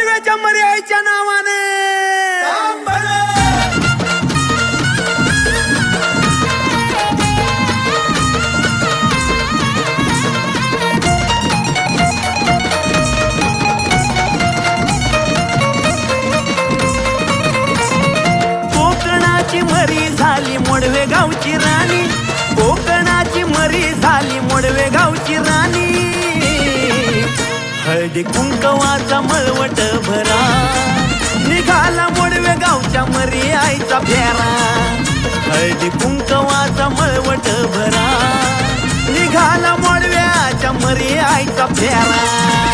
मोडव्याच्या मर्यादेच्या नावाने कोकणाची मरी झाली मोडवे गावची राणी, कोकणाची मरी झाली मोडवे गावची राणी। हळदी कुंकवाचा मळवट भरा, निघाला मोडवे गावच्या मरी आईचा फेरा। हळदी कुंकवाचा मळवट भरा, निघाला मोडव्याच्या मरी आईचा फेरा।